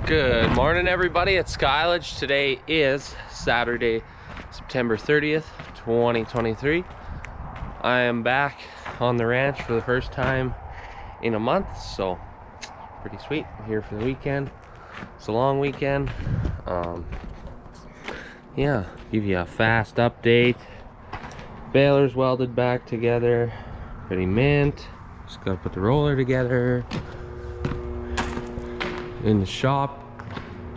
Good morning, everybody. It's Skylage. Today is Saturday, September 30th, 2023. I am back on the ranch for the first time in a month, so pretty sweet. I'm here for the weekend. It's a long weekend. Yeah, give you a fast update. Baler's welded back together, pretty mint. Just gotta put the roller together. In the shop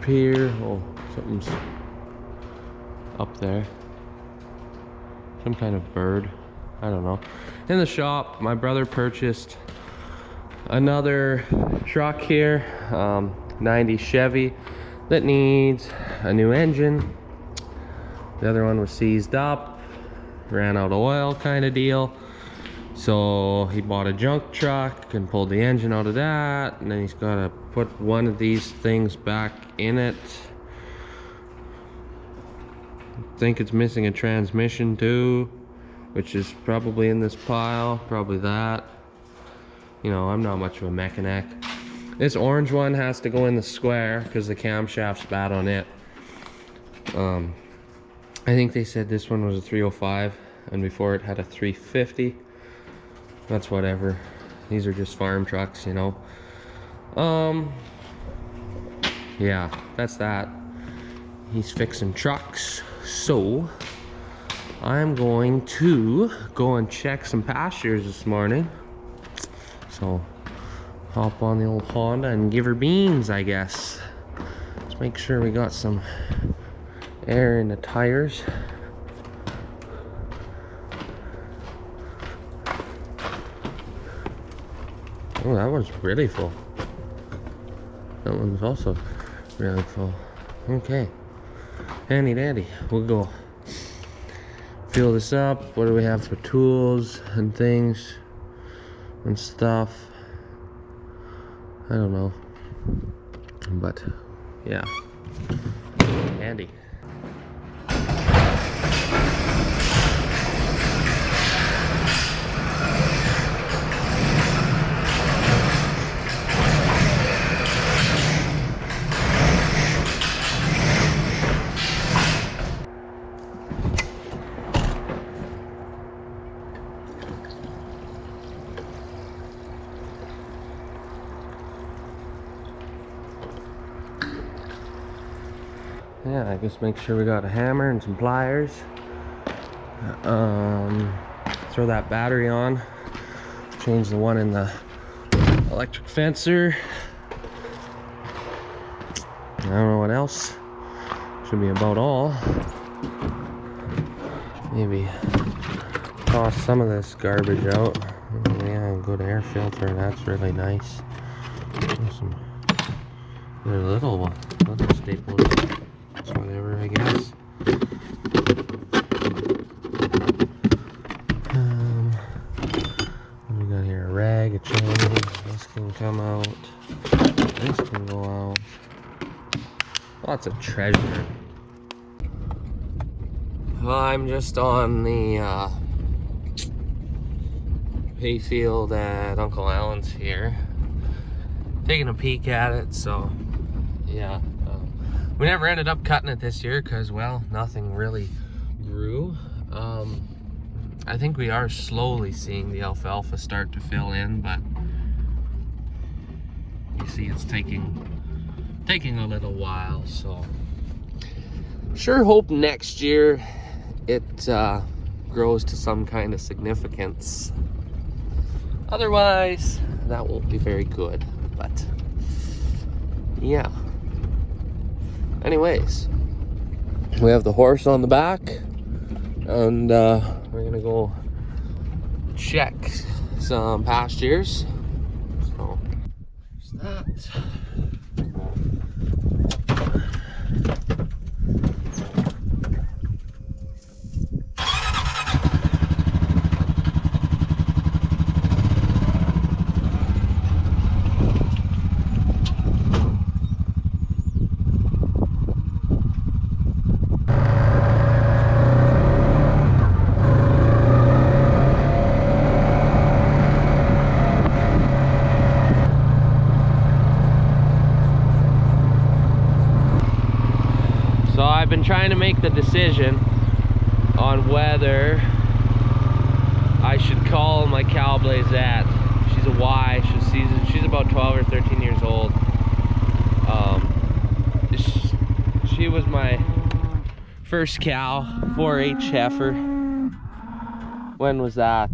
here, oh, something's up there, some kind of bird, I don't know. In the shop, my brother purchased another truck here, 90 Chevy, that needs a new engine. The other one was seized up, ran out of oil kind of deal. So he bought a junk truck and pulled the engine out of that, and then he's got to put one of these things back in it. I think it's missing a transmission too, which is probably in this pile, probably that. You know, I'm not much of a mechanic. This orange one has to go in the square because the camshaft's bad on it. I think they said this one was a 305 and before it had a 350. That's whatever. These are just farm trucks, you know. Yeah, that's that. He's fixing trucks. So I'm going to go and check some pastures this morning. So hop on the old Honda and give her beans, I guess. Let's make sure we got some air in the tires. Oh, that one's really full. That one's also really full. Okay. Handy dandy. We'll go fill this up. What do we have for tools and things and stuff? I don't know. But yeah. Handy. Yeah, I guess make sure we got a hammer and some pliers. Throw that battery on. Change the one in the electric fencer. I don't know what else. Should be about all. Maybe toss some of this garbage out. Yeah, good air filter. That's really nice. Some little staples. Whatever, I guess. What we got here? A rag, a chain. This can come out. This can go out. Lots of treasure. Well, I'm just on the hayfield at Uncle Alan's here, taking a peek at it. So, yeah. We never ended up cutting it this year because, well, nothing really grew. I think we are slowly seeing the alfalfa start to fill in, but you see it's taking a little while. So sure hope next year it grows to some kind of significance. Otherwise, that won't be very good, but yeah. Anyways, we have the horse on the back, and we're gonna go check some pastures. So there's that. been trying to make the decision on whether I should call my cow Blazette. She's a Y. She's about 12 or 13 years old. She was my first cow, 4-H heifer. When was that?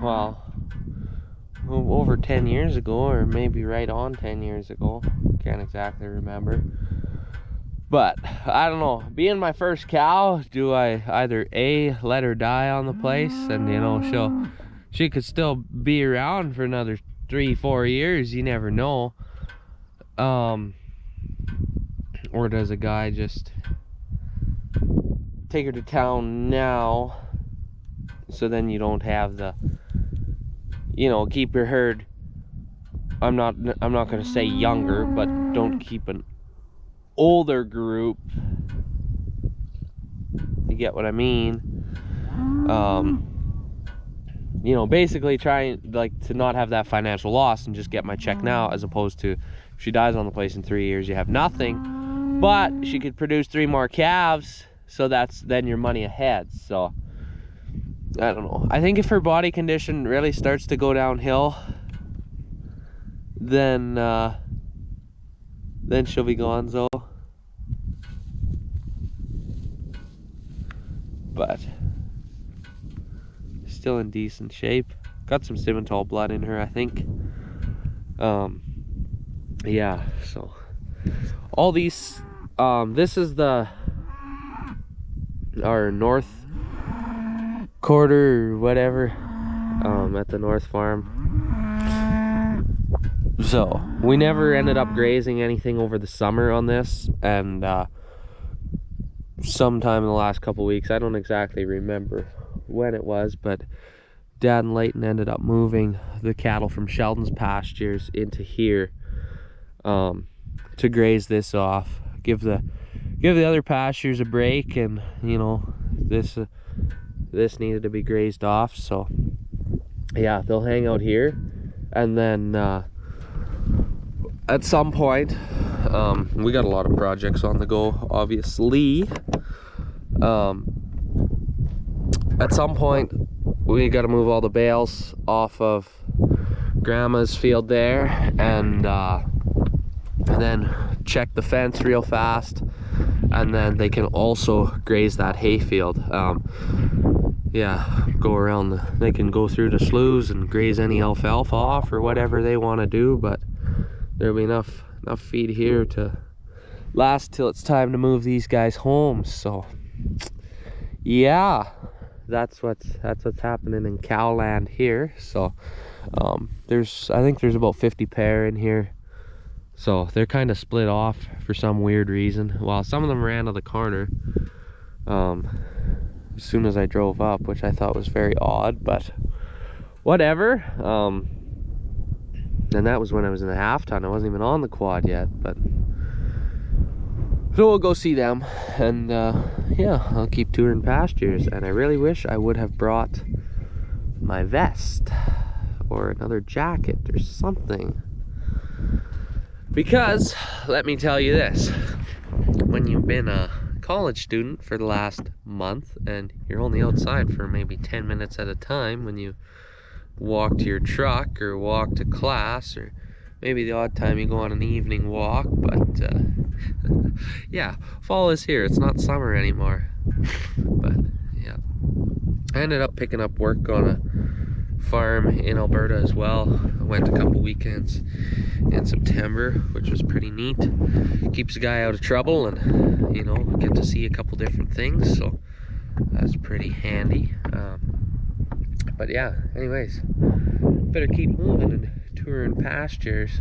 Well, over 10 years ago, or maybe right on 10 years ago. Can't exactly remember. But I don't know, being my first cow, do I either A, let her die on the place, and you know, she could still be around for another 3-4 years, you never know. Or does a guy just take her to town now, so then you don't have the, you know, keep your herd, I'm not gonna say younger, but don't keep an older group, you get what I mean. You know, basically trying like to not have that financial loss and just get my check now, as opposed to if she dies on the place in 3 years, you have nothing, but she could produce 3 more calves, so that's then your money ahead. So I don't know, I think if her body condition really starts to go downhill, then she'll be gonzo. But still in decent shape. Got some Simmental blood in her, I think. Yeah, so all these, this is our north quarter or whatever, at the North Farm. So we never ended up grazing anything over the summer on this, and sometime in the last couple weeks, I don't exactly remember when it was, but Dad and Leighton ended up moving the cattle from Sheldon's pastures into here, to graze this off, give the other pastures a break, and you know, this needed to be grazed off. So yeah, they'll hang out here, and then at some point, we got a lot of projects on the go, obviously. At some point we got to move all the bales off of Grandma's field there, and then check the fence real fast, and then they can also graze that hay field. Yeah, go around they can go through the sloughs and graze any alfalfa off or whatever they want to do, but there'll be enough feed here to last till it's time to move these guys home. So yeah, that's what's happening in Cowland here. So I think there's about 50 pair in here, so they're kind of split off for some weird reason. Well, some of them ran to the corner as soon as I drove up, which I thought was very odd, but whatever. And that was when I was in the half ton. I wasn't even on the quad yet, but so we'll go see them, and yeah, I'll keep touring pastures. And I really wish I would have brought my vest or another jacket or something, because let me tell you this, when you've been a college student for the last month and you're only outside for maybe 10 minutes at a time, when you walk to your truck or walk to class, or maybe the odd time you go on an evening walk, but yeah, fall is here. It's not summer anymore. But yeah, I ended up picking up work on a farm in Alberta as well. I went a couple weekends in September, which was pretty neat. Keeps a guy out of trouble, and you know, get to see a couple different things, so that's pretty handy. But yeah, anyways, better keep moving and touring pastures.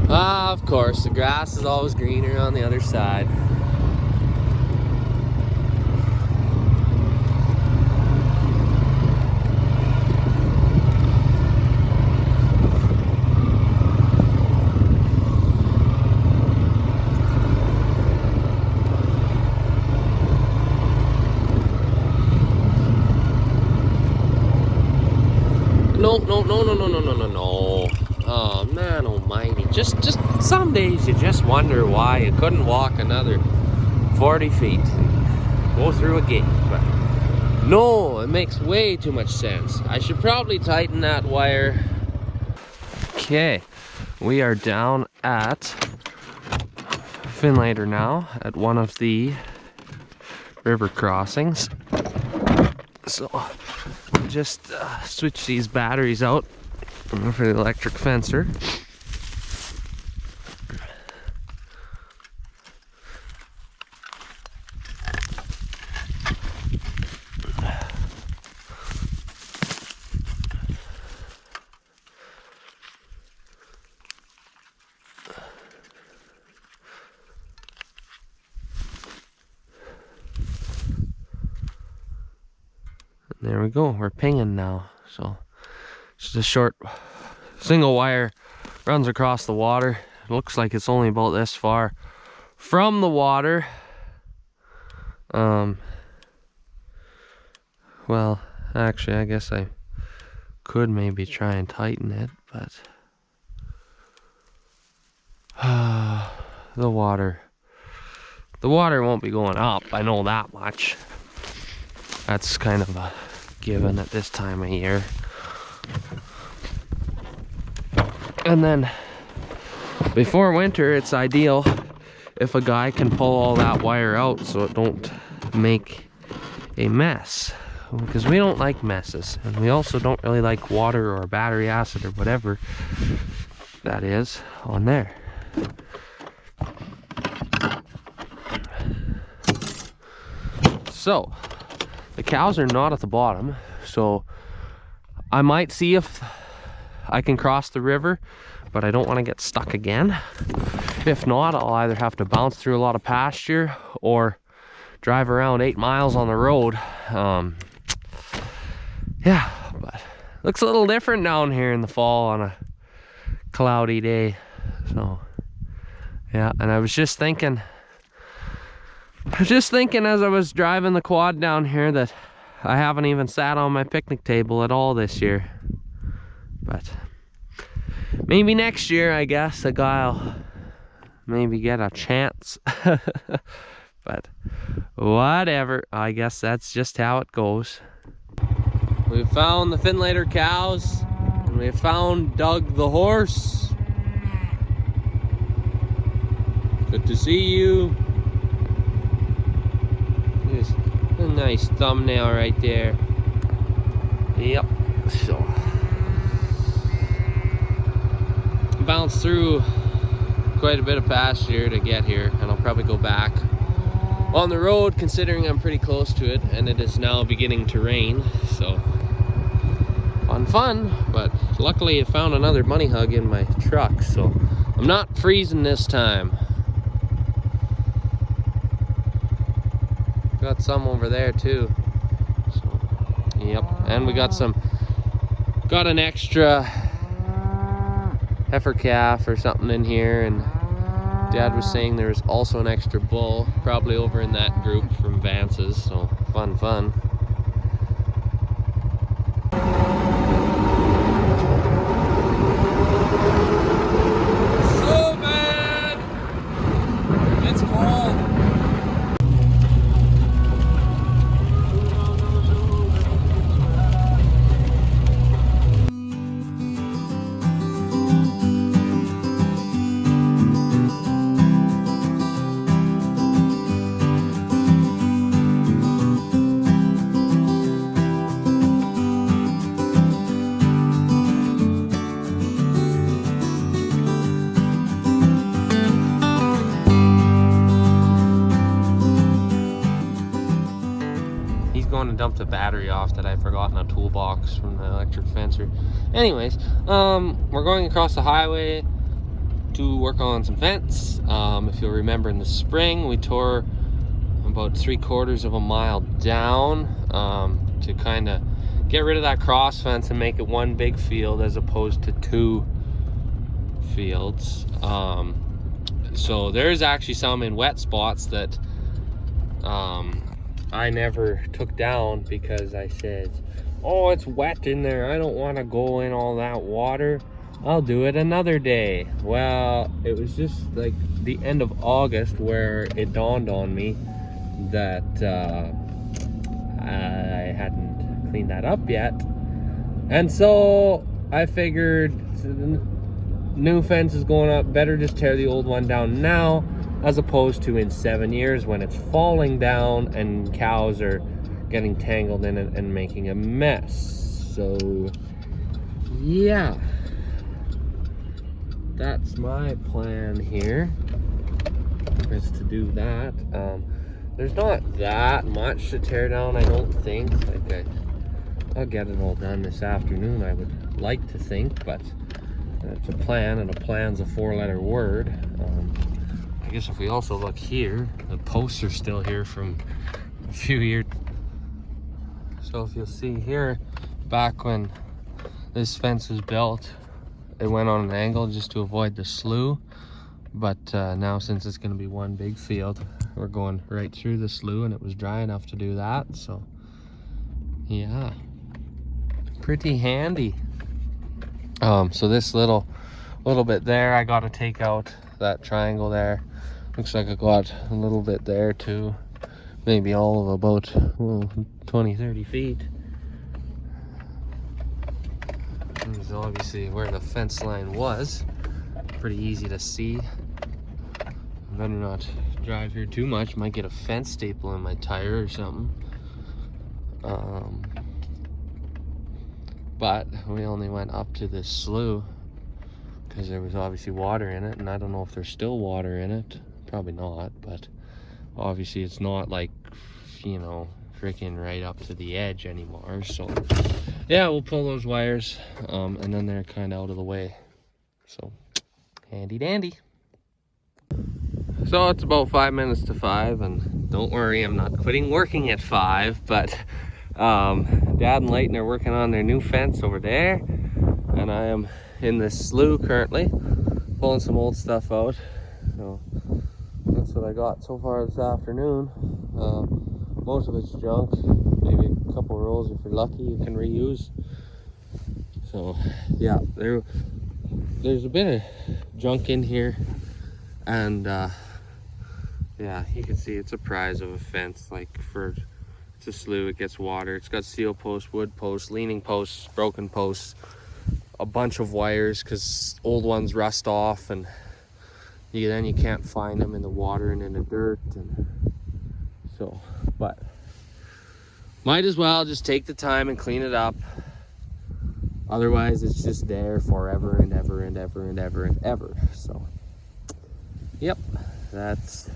Of course, the grass is always greener on the other side. no. Oh, man almighty. Just some days you just wonder why you couldn't walk another 40 feet and go through a gate. But no, it makes way too much sense. I should probably tighten that wire. Okay, we are down at Finlater now at one of the river crossings. So just switch these batteries out for the electric fencer. There we go, we're pinging now. So just a short single wire runs across the water. It looks like it's only about this far from the water. Well, actually, I guess I could maybe try and tighten it, but the water won't be going up, I know that much. That's kind of a given at this time of year. And then before winter, it's ideal if a guy can pull all that wire out so it don't make a mess, because we don't like messes, and we also don't really like water or battery acid or whatever that is on there. So the cows are not at the bottom, so I might see if I can cross the river, but I don't want to get stuck again. If not, I'll either have to bounce through a lot of pasture or drive around 8 miles on the road. Yeah, but looks a little different down here in the fall on a cloudy day. So yeah, and I was just thinking as I was driving the quad down here that I haven't even sat on my picnic table at all this year. But maybe next year, I guess, a guy'll maybe get a chance. But whatever, I guess that's just how it goes. We found the Finlater cows, and we found Doug the horse. Good to see you. There's a nice thumbnail right there. Yep, so bounced through quite a bit of pasture to get here, and I'll probably go back on the road considering I'm pretty close to it, and it is now beginning to rain. So fun, but luckily I found another money hug in my truck, so I'm not freezing this time. Got some over there too. So, yep, and we got an extra heifer calf or something in here, and Dad was saying there was also an extra bull probably over in that group from Vance's. So fun. So bad, it's cold. Going to dump the battery off that I forgot in a toolbox from the electric fencer. Anyways, we're going across the highway to work on some fence. If you'll remember, in the spring we tore about 3/4 of a mile down to kind of get rid of that cross fence and make it one big field as opposed to 2 fields. So there's actually some in wet spots that I never took down because I said, Oh, it's wet in there. I don't want to go in all that water. I'll do it another day. Well, it was just like the end of August where it dawned on me that I hadn't cleaned that up yet. And so I figured the new fence is going up, better just tear the old one down now as opposed to in 7 years when it's falling down and cows are getting tangled in it and making a mess. So yeah, that's my plan here, is to do that. There's not that much to tear down, I don't think. Like I'll get it all done this afternoon, I would like to think, but it's a plan, and a plan's a 4-letter word. I guess if we also look here, the posts are still here from a few years. So if you'll see here, back when this fence was built, it went on an angle just to avoid the slough. But now, since it's going to be one big field, we're going right through the slough, and it was dry enough to do that. So yeah, pretty handy. So this little bit there, I got to take out that triangle there. Looks like I got a little bit there too, maybe all of about 20-30 feet. This is obviously where the fence line was. Pretty easy to see. Better not drive here too much, might get a fence staple in my tire or something. But we only went up to this slough because there was obviously water in it, and I don't know if there's still water in it. Probably not, but obviously it's not like, you know, freaking right up to the edge anymore. So yeah, we'll pull those wires, and then they're kind of out of the way. So handy dandy. So it's about 5 minutes to 5, and don't worry, I'm not quitting working at 5, but Dad and Leighton are working on their new fence over there, and I am in this slough currently, pulling some old stuff out. So that's what I got so far this afternoon. Most of it's junk, maybe a couple rolls if you're lucky you can reuse. So yeah, there's a bit of junk in here, and yeah, you can see it's a prize of a fence. Like, it's a slough, it gets water, it's got steel posts, wood posts, leaning posts, broken posts, a bunch of wires because old ones rust off, and then you can't find them in the water and in the dirt. And so, but might as well just take the time and clean it up. Otherwise it's just there forever and ever and ever and ever and ever. So yep, that's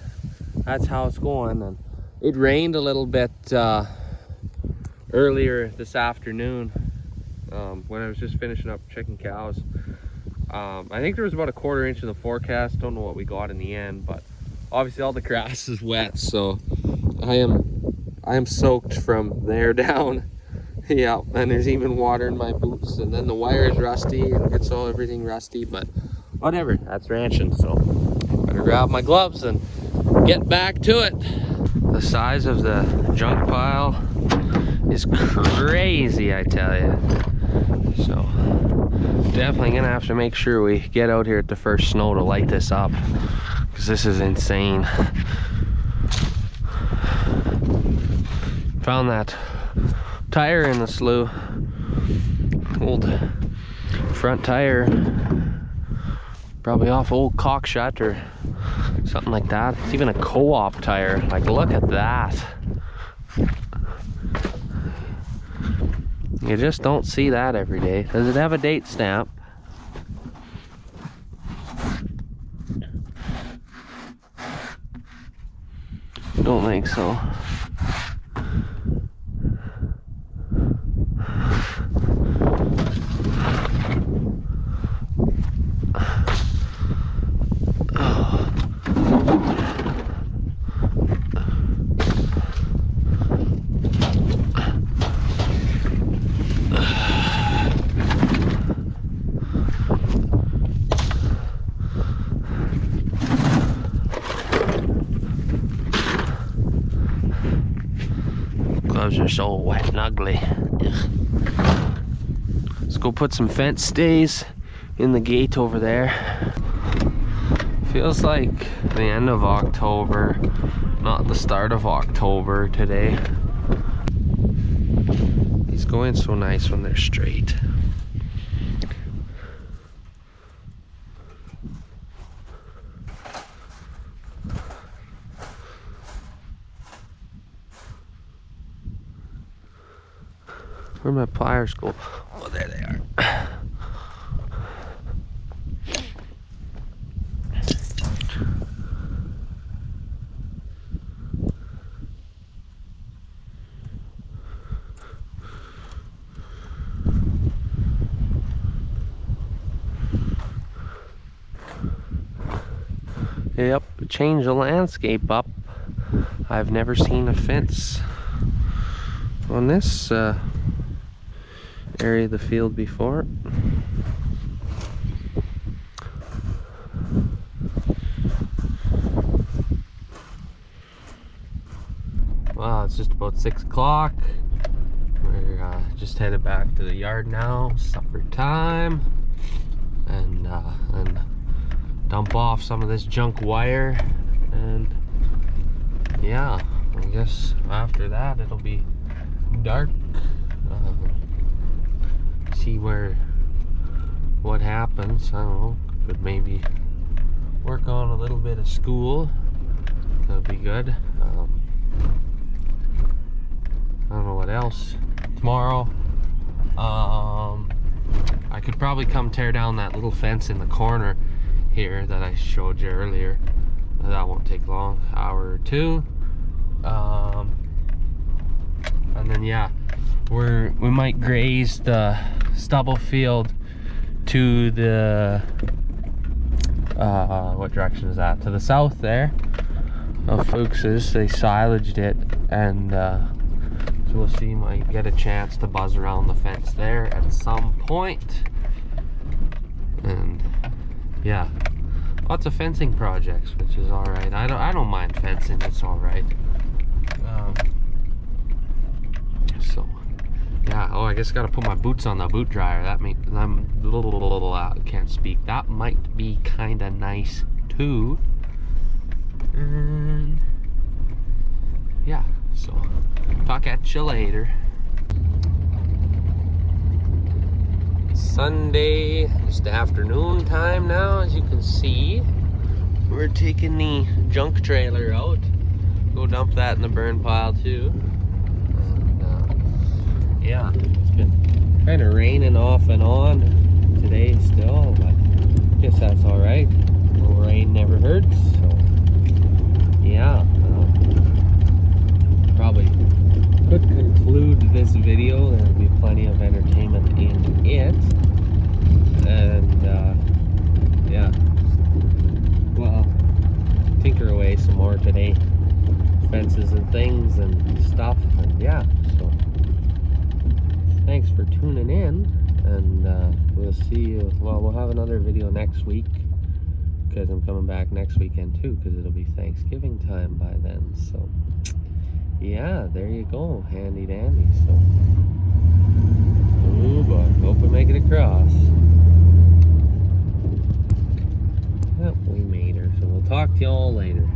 how it's going. And it rained a little bit earlier this afternoon when I was just finishing up checking cows. I think there was about a 1/4 inch in the forecast. Don't know what we got in the end, but obviously all the grass is wet, so I am soaked from there down. Yeah, and there's even water in my boots, and then the wire is rusty and gets everything rusty, but whatever, that's ranching. So better grab my gloves and get back to it. The size of the junk pile is crazy, I tell you. So definitely gonna have to make sure we get out here at the first snow to light this up, because this is insane. Found that tire in the slough, old front tire, probably off old Cockshut or something like that. It's even a co-op tire. Like, look at that. You just don't see that every day. Does it have a date stamp? Don't think so. Gloves are so wet and ugly. Ugh. go put some fence stays in the gate over there. Feels like the end of October, not the start of October today. These go in so nice when they're straight. Where'd my pliers go? Oh, there they are. Yep, change the landscape up. I've never seen a fence on this area of the field before. Well, it's just about 6 o'clock. We're just headed back to the yard now. Supper time, and dump off some of this junk wire, and yeah, I guess after that it'll be dark. See what happens. I don't know, could maybe work on a little bit of school. That would be good. I don't know what else. Tomorrow I could probably come tear down that little fence in the corner here that I showed you earlier. That won't take long, hour or two. And then yeah, we might graze the stubble field to the what direction is that? To the south there of Fuchs's. They silaged it, and so we'll see. Might get a chance to buzz around the fence there at some point. And yeah, lots of fencing projects, which is all right. I don't mind fencing. It's all right. So yeah. Oh, I guess I gotta put my boots on the boot dryer. That may can't speak. That might be kind of nice too. And yeah. So talk at you later. Sunday, just afternoon time now, as you can see. We're taking the junk trailer out. Go dump that in the burn pile too. And yeah, it's been kind of raining off and on today still, but I guess that's all right. A little rain never hurts. So yeah, probably could conclude this video. There'll be plenty of entertainment in it. And yeah, well, tinker away some more today, fences and things and stuff. And yeah, so thanks for tuning in, and we'll see you. Well, we'll have another video next week, because I'm coming back next weekend too, because it'll be Thanksgiving time by then. So yeah, there you go, handy dandy. So oh boy, hope we make it across. Yep, we made her. So we'll talk to y'all later.